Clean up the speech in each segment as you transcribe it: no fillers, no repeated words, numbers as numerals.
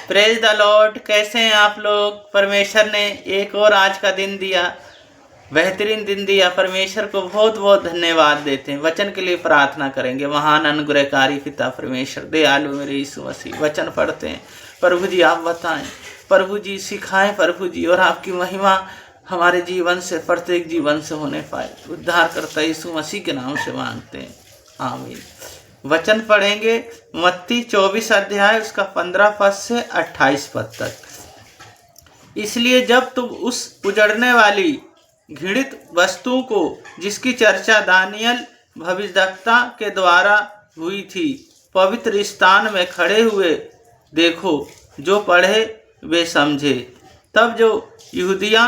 Praise the Lord. कैसे हैं आप लोग? परमेश्वर ने एक और आज का दिन दिया, बेहतरीन दिन दिया। परमेश्वर को बहुत बहुत धन्यवाद देते हैं। वचन के लिए प्रार्थना करेंगे। महान अनुग्रहकारी पिता परमेश्वर, दयालु मेरे यीशु मसीह, वचन पढ़ते हैं। प्रभु जी आप बताएं, प्रभु जी सिखाएं प्रभु जी, और आपकी महिमा हमारे जीवन से, प्रत्येक जीवन से होने पाए। उद्धार करता यीशु मसीह के नाम से मांगते हैं, आमीन। वचन पढ़ेंगे मत्ती 24 अध्याय उसका 15 पद से 28 पद तक। इसलिए जब तुम उस उजड़ने वाली घृणित वस्तु को, जिसकी चर्चा दानियल भविष्यद्वक्ता के द्वारा हुई थी, पवित्र स्थान में खड़े हुए देखो, जो पढ़े वे समझे। तब जो यहूदिया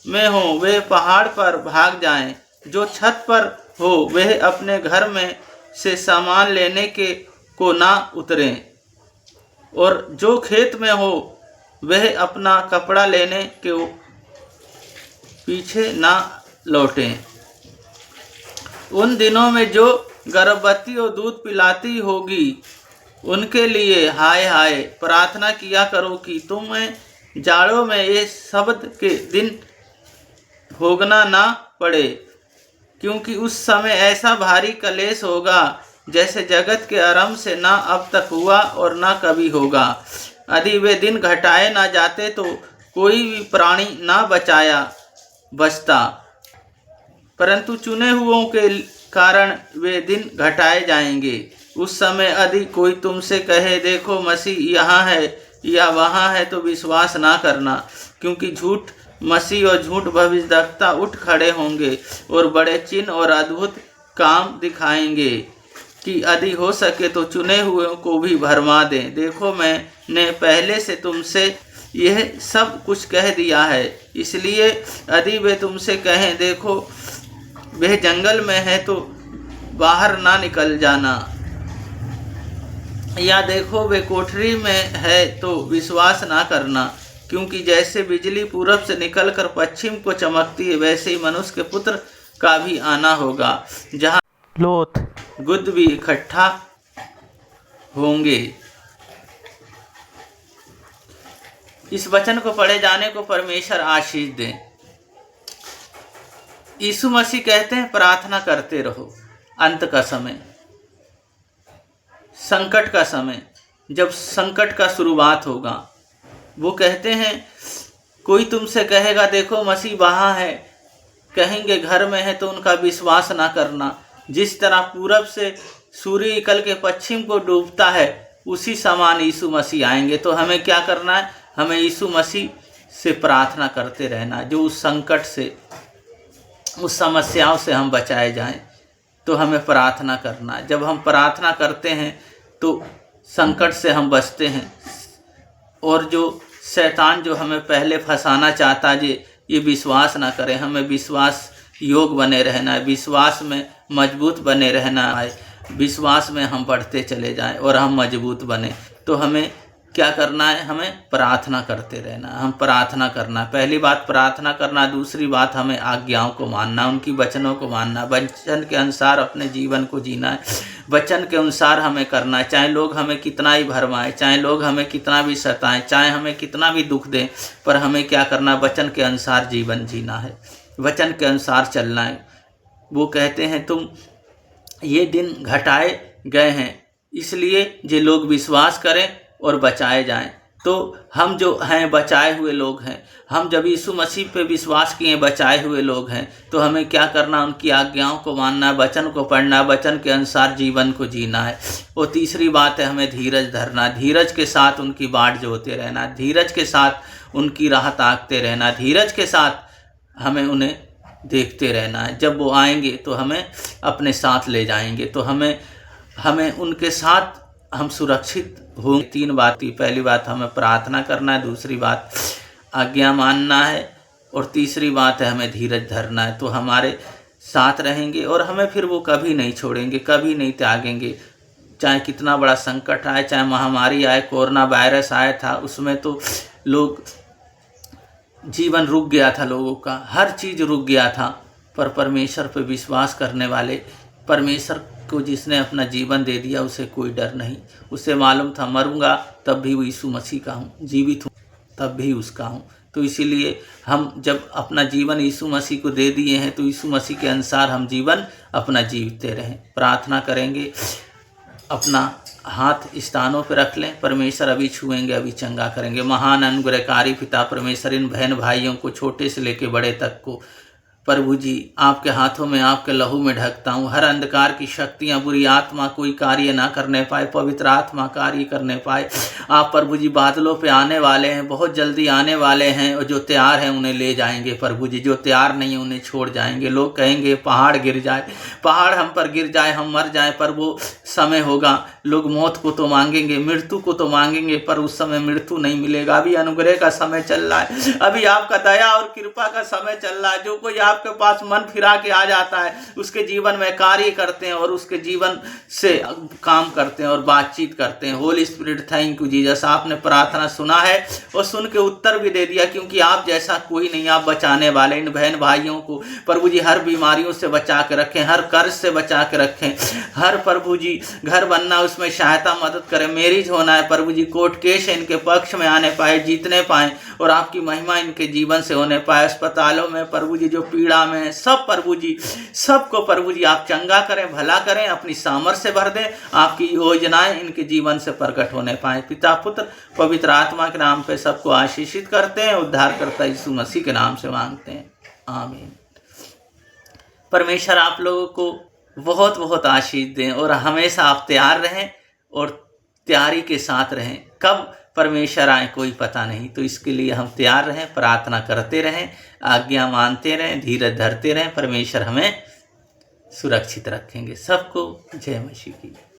में हो वे पहाड़ पर भाग जाएं, जो छत पर हो वह अपने घर में से सामान लेने को ना उतरें, और जो खेत में हो वह अपना कपड़ा लेने के पीछे ना लौटें। उन दिनों में जो गर्भवती और दूध पिलाती होगी उनके लिए हाय हाय। प्रार्थना किया करो कि तुम्हें जाड़ों में ये शब्द के दिन भोगना ना पड़े, क्योंकि उस समय ऐसा भारी कलेश होगा जैसे जगत के आरंभ से ना अब तक हुआ और ना कभी होगा। यदि वे दिन घटाए ना जाते तो कोई भी प्राणी ना बचता, परंतु चुने हुओं के कारण वे दिन घटाए जाएंगे। उस समय यदि कोई तुमसे कहे देखो मसीह यहाँ है या वहाँ है, तो विश्वास ना करना, क्योंकि झूठ मसीह और झूठ भविष्यद्वक्ता उठ खड़े होंगे और बड़े चिन्ह और अद्भुत काम दिखाएंगे कि यदि हो सके तो चुने हुए को भी भरमा दें। देखो मैंने पहले से तुमसे यह सब कुछ कह दिया है। इसलिए यदि वे तुमसे कहें देखो वह जंगल में है, तो बाहर ना निकल जाना, या देखो वे कोठरी में है, तो विश्वास ना करना, क्योंकि जैसे बिजली पूरब से निकलकर पश्चिम को चमकती है, वैसे ही मनुष्य के पुत्र का भी आना होगा। जहाँ लोथ गुद भी इकट्ठा होंगे। इस वचन को पढ़े जाने को परमेश्वर आशीष दें। यीशु मसीह कहते हैं प्रार्थना करते रहो। अंत का समय, संकट का समय, जब संकट का शुरुआत होगा, वो कहते हैं कोई तुमसे कहेगा देखो मसीह वहाँ है, कहेंगे घर में है, तो उनका विश्वास ना करना। जिस तरह पूरब से सूर्य निकल के पश्चिम को डूबता है, उसी समान यीशु मसीह आएंगे। तो हमें क्या करना है? हमें यीशु मसीह से प्रार्थना करते रहना, जो उस संकट से, उस समस्याओं से हम बचाए जाएं। तो हमें प्रार्थना करना। जब हम प्रार्थना करते हैं तो संकट से हम बचते हैं, और जो शैतान जो हमें पहले फंसाना चाहता है, ये विश्वास ना करें। हमें विश्वास योग बने रहना है, विश्वास में मजबूत बने रहना है, विश्वास में हम बढ़ते चले जाएं और हम मजबूत बने। तो हमें क्या करना है? हमें प्रार्थना करते रहना। हम प्रार्थना करना, पहली बात प्रार्थना करना। दूसरी बात हमें आज्ञाओं को मानना, उनकी वचनों को मानना, वचन के अनुसार अपने जीवन को जीना है, वचन के अनुसार हमें करना है। चाहे लोग हमें कितना ही भरमाएं, चाहे लोग हमें कितना भी सताएं, चाहे हमें कितना भी दुख दें, पर हमें क्या करना? वचन के अनुसार जीवन जीना है, वचन के अनुसार चलना है। वो कहते हैं तुम ये दिन घटाए गए हैं, इसलिए जो लोग विश्वास करें और बचाए जाएं। तो हम जो हैं बचाए हुए लोग हैं। हम जब यीशु मसीह पे विश्वास किए बचाए हुए लोग हैं, तो हमें क्या करना? उनकी आज्ञाओं को मानना, वचन को पढ़ना, वचन के अनुसार जीवन को जीना है। और तीसरी बात है हमें धीरज धरना, धीरज के साथ उनकी बाट जोते रहना, धीरज के साथ उनकी राह ताकते रहना, धीरज के साथ हमें उन्हें देखते रहना है। जब वो आएंगे तो हमें अपने साथ ले जाएंगे, तो हमें उनके साथ हम सुरक्षित होंगे। तीन बात थी। पहली बात हमें प्रार्थना करना है, दूसरी बात आज्ञा मानना है, और तीसरी बात है हमें धीरज धरना है। तो हमारे साथ रहेंगे और हमें फिर वो कभी नहीं छोड़ेंगे, कभी नहीं त्यागेंगे। चाहे कितना बड़ा संकट आए, चाहे महामारी आए, कोरोना वायरस आया था, उसमें तो लोग, जीवन रुक गया था, लोगों का हर चीज़ रुक गया था, पर परमेश्वर पे विश्वास करने वाले परमेश्वर को जिसने अपना जीवन दे दिया उसे कोई डर नहीं। उसे मालूम था मरूंगा तब भी वो यीशु मसीह का हूँ, जीवित हूँ तब भी उसका हूँ। तो इसीलिए हम जब अपना जीवन यीशु मसीह को दे दिए हैं तो यीशु मसीह के अनुसार हम जीवन अपना जीते रहें। प्रार्थना करेंगे, अपना हाथ स्थानों पर रख लें। परमेश्वर अभी छुएंगे, अभी चंगा करेंगे। महान अनुग्रहकारी पिता परमेश्वर, इन बहन भाइयों को छोटे से लेके बड़े तक को प्रभु जी आपके हाथों में, आपके लहू में ढकता हूँ। हर अंधकार की शक्तियाँ, बुरी आत्मा कोई कार्य ना करने पाए, पवित्र आत्मा कार्य करने पाए। आप प्रभु जी बादलों पे आने वाले हैं, बहुत जल्दी आने वाले हैं, और जो तैयार हैं उन्हें ले जाएंगे प्रभु जी, जो तैयार नहीं है उन्हें छोड़ जाएंगे। लोग कहेंगे पहाड़ गिर जाए, पहाड़ हम पर गिर जाए, हम मर जाए, पर वो समय होगा। लोग मौत को तो मांगेंगे, मृत्यु को तो मांगेंगे, पर उस समय मृत्यु नहीं मिलेगा। अभी अनुग्रह का समय चल रहा है, अभी आपका दया और कृपा का समय चल रहा है। जो कोई आपके पास मन फिरा के आ जाता है उसके जीवन में कार्य करते हैं और उसके जीवन से काम करते हैं और बातचीत करते हैं। Holi spirit, thank you Jesus. आपने प्रार्थना सुना है और सुन के उत्तर भी दे दिया, क्योंकि आप जैसा कोई नहीं। आप बचाने वाले इन बहन भाइयों को प्रभु जी हर बीमारियों से बचा के रखें, हर कर्ज से बचा के रखें। हर प्रभु जी घर बनना उसमें सहायता मदद करें। मैरिज होना है प्रभु जी, कोर्ट केस इनके पक्ष में आने पाए, जीतने पाए और आपकी महिमा इनके जीवन से होने पाए। अस्पतालों में प्रभु जी जो पीड़ा में है, सब प्रभु जी सबको प्रभु जी आप चंगा करें, भला करें, अपनी सामर्थ्य से भर दें। आपकी योजनाएं इनके जीवन से प्रकट होने पाए। पिता पुत्र पवित्र आत्मा के नाम पे सबको आशीषित करते हैं। उद्धारकर्ता यीशु मसीह के नाम से मांगते हैं, आमीन। परमेश्वर आप लोगों को बहुत बहुत आशीष दें और हमेशा आप तैयार रहें और तैयारी के साथ रहें। कब परमेश्वर आए कोई पता नहीं, तो इसके लिए हम तैयार रहें, प्रार्थना करते रहें, आज्ञा मानते रहें, धीरज धरते रहें। परमेश्वर हमें सुरक्षित रखेंगे। सबको जय मसीह की।